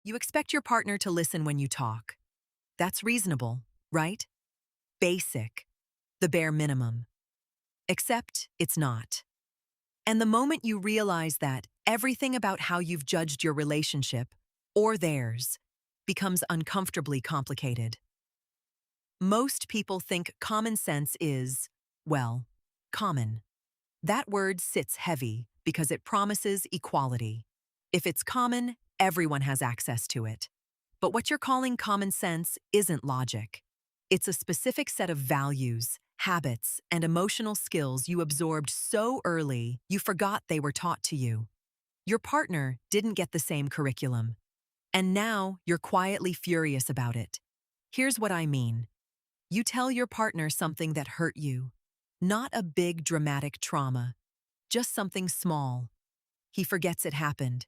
You expect your partner to listen when you talk. That's reasonable, right? Basic, the bare minimum. Except it's not. And the moment you realize that, everything about how you've judged your relationship, or theirs, becomes uncomfortably complicated. Most people think common sense is, well, common. That word sits heavy because it promises equality. If it's common, everyone has access to it. But what you're calling common sense isn't logic. It's a specific set of values, habits, and emotional skills you absorbed so early you forgot they were taught to you. Your partner didn't get the same curriculum, and now you're quietly furious about it. Here's what I mean. You tell your partner something that hurt you, not a big dramatic trauma, just something small. He forgets it happened,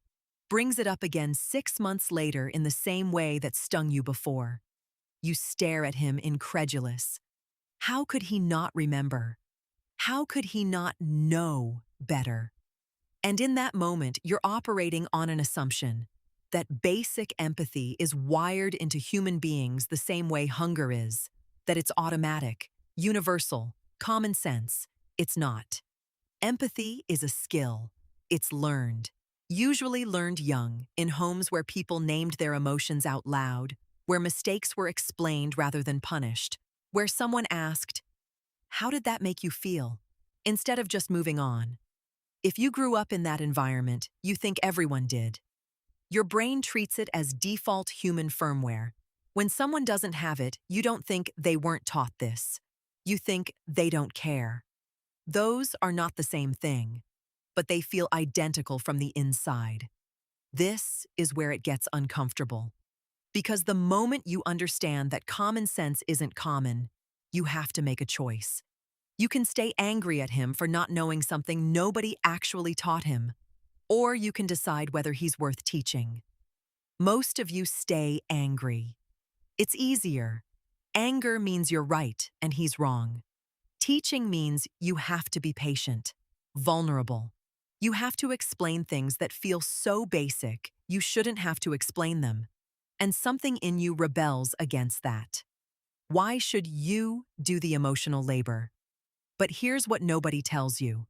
brings it up again 6 months later in the same way that stung you before. You stare at him incredulous. How could he not remember? How could he not know better? And in that moment, you're operating on an assumption that basic empathy is wired into human beings the same way hunger is, that it's automatic, universal, common sense. It's not. Empathy is a skill. It's learned. Usually learned young, in homes where people named their emotions out loud, where mistakes were explained rather than punished, where someone asked, "How did that make you feel?" instead of just moving on. If you grew up in that environment, you think everyone did. Your brain treats it as default human firmware. When someone doesn't have it, you don't think they weren't taught this. You think they don't care. Those are not the same thing, but they feel identical from the inside. This is where it gets uncomfortable. Because the moment you understand that common sense isn't common, you have to make a choice. You can stay angry at him for not knowing something nobody actually taught him, or you can decide whether he's worth teaching. Most of you stay angry. It's easier. Anger means you're right and he's wrong. Teaching means you have to be patient, vulnerable. You have to explain things that feel so basic you shouldn't have to explain them. And something in you rebels against that. Why should you do the emotional labor? But here's what nobody tells you.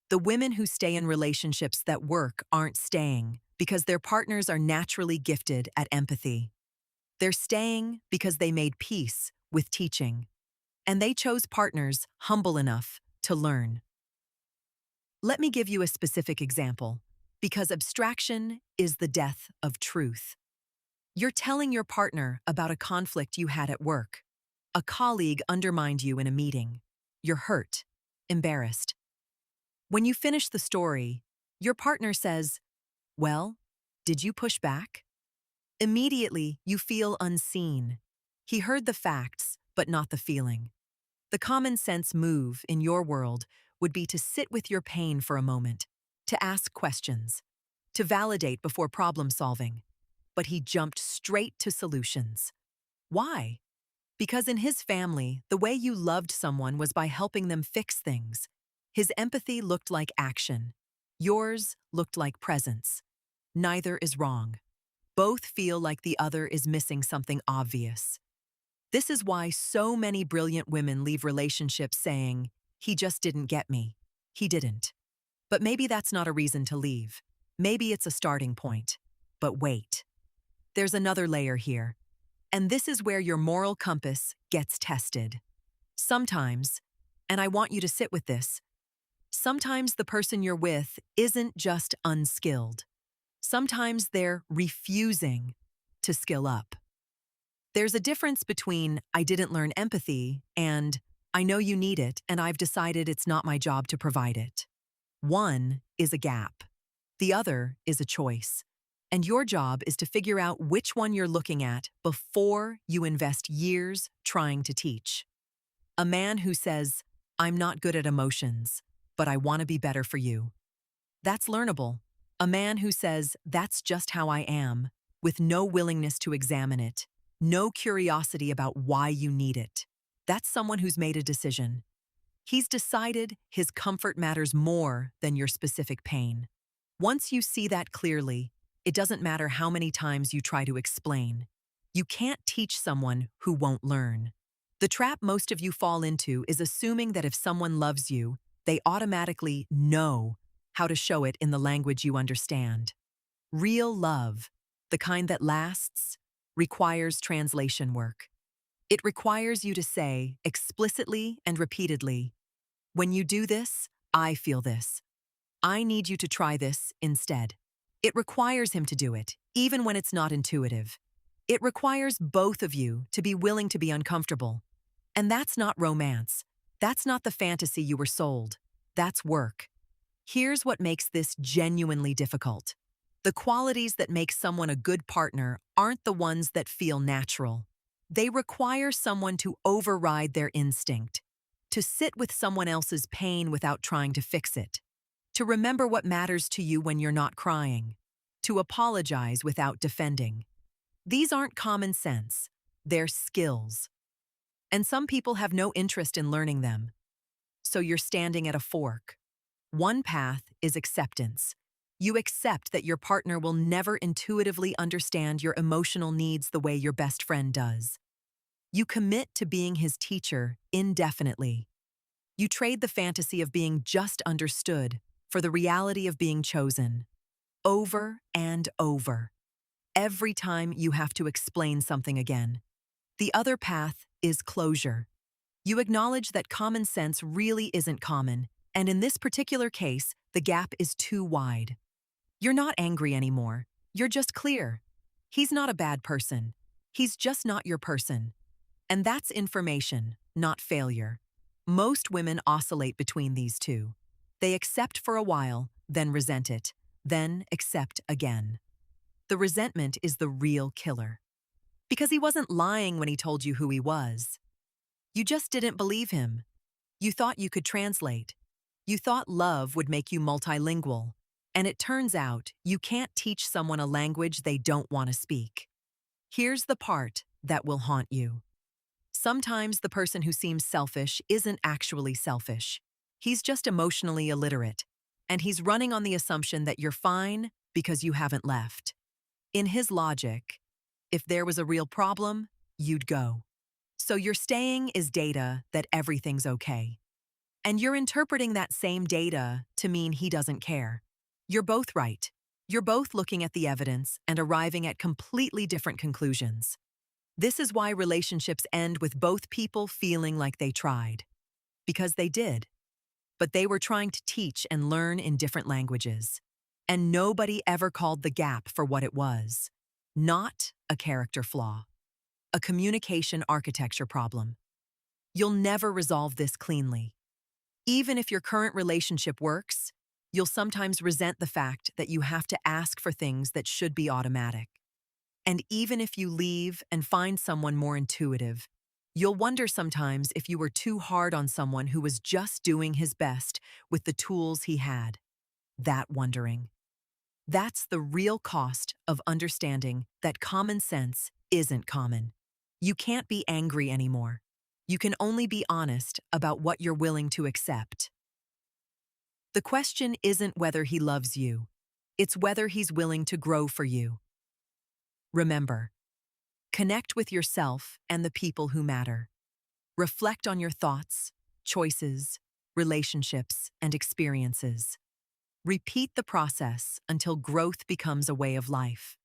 The women who stay in relationships that work aren't staying because their partners are naturally gifted at empathy. They're staying because they made peace with teaching. And they chose partners humble enough to learn. Let me give you a specific example, because abstraction is the death of truth. You're telling your partner about a conflict you had at work. A colleague undermined you in a meeting. You're hurt, embarrassed. When you finish the story, your partner says, "Well, did you push back?" Immediately, you feel unseen. He heard the facts, but not the feeling. The common sense move in your world would be to sit with your pain for a moment, to ask questions, to validate before problem solving. But he jumped straight to solutions. Why? Because in his family, the way you loved someone was by helping them fix things. His empathy looked like action. Yours looked like presence. Neither is wrong. Both feel like the other is missing something obvious. This is why so many brilliant women leave relationships saying, "He just didn't get me." He didn't. But maybe that's not a reason to leave. Maybe it's a starting point. But wait. There's another layer here. And this is where your moral compass gets tested. Sometimes, and I want you to sit with this, sometimes the person you're with isn't just unskilled. Sometimes they're refusing to skill up. There's a difference between "I didn't learn empathy" and "I know you need it and I've decided it's not my job to provide it." One is a gap. The other is a choice. And your job is to figure out which one you're looking at before you invest years trying to teach. A man who says, "I'm not good at emotions, but I want to be better for you." That's learnable. A man who says, "That's just how I am," with no willingness to examine it, no curiosity about why you need it. That's someone who's made a decision. He's decided his comfort matters more than your specific pain. Once you see that clearly, It doesn't matter how many times you try to explain. You can't teach someone who won't learn. The trap most of you fall into is assuming that if someone loves you, they automatically know how to show it in the language you understand. Real love, the kind that lasts, requires translation work. It requires you to say, explicitly and repeatedly, "When you do this, I feel this. I need you to try this instead." It requires him to do it, even when it's not intuitive. It requires both of you to be willing to be uncomfortable. And that's not romance. That's not the fantasy you were sold. That's work. Here's what makes this genuinely difficult. The qualities that make someone a good partner aren't the ones that feel natural. They require someone to override their instinct, to sit with someone else's pain without trying to fix it, to remember what matters to you when you're not crying, to apologize without defending. These aren't common sense. They're skills. And some people have no interest in learning them. So you're standing at a fork. One path is acceptance. You accept that your partner will never intuitively understand your emotional needs the way your best friend does. You commit to being his teacher indefinitely. You trade the fantasy of being just understood for the reality of being chosen. Over and over. Every time you have to explain something again. The other path is closure. You acknowledge that common sense really isn't common, and in this particular case, the gap is too wide. You're not angry anymore. You're just clear. He's not a bad person. He's just not your person. And that's information, not failure. Most women oscillate between these two. They accept for a while, then resent it, then accept again. The resentment is the real killer. Because he wasn't lying when he told you who he was. You just didn't believe him. You thought you could translate. You thought love would make you multilingual. And it turns out you can't teach someone a language they don't want to speak. Here's the part that will haunt you. Sometimes the person who seems selfish isn't actually selfish. He's just emotionally illiterate. And he's running on the assumption that you're fine because you haven't left. In his logic, if there was a real problem, you'd go. So your staying is data that everything's okay. And you're interpreting that same data to mean he doesn't care. You're both right. You're both looking at the evidence and arriving at completely different conclusions. This is why relationships end with both people feeling like they tried. Because they did. But they were trying to teach and learn in different languages. And nobody ever called the gap for what it was. Not a character flaw. A communication architecture problem. You'll never resolve this cleanly. Even if your current relationship works, you'll sometimes resent the fact that you have to ask for things that should be automatic. And even if you leave and find someone more intuitive, you'll wonder sometimes if you were too hard on someone who was just doing his best with the tools he had. That wondering. That's the real cost of understanding that common sense isn't common. You can't be angry anymore. You can only be honest about what you're willing to accept. The question isn't whether he loves you. It's whether he's willing to grow for you. Remember, connect with yourself and the people who matter. Reflect on your thoughts, choices, relationships, and experiences. Repeat the process until growth becomes a way of life.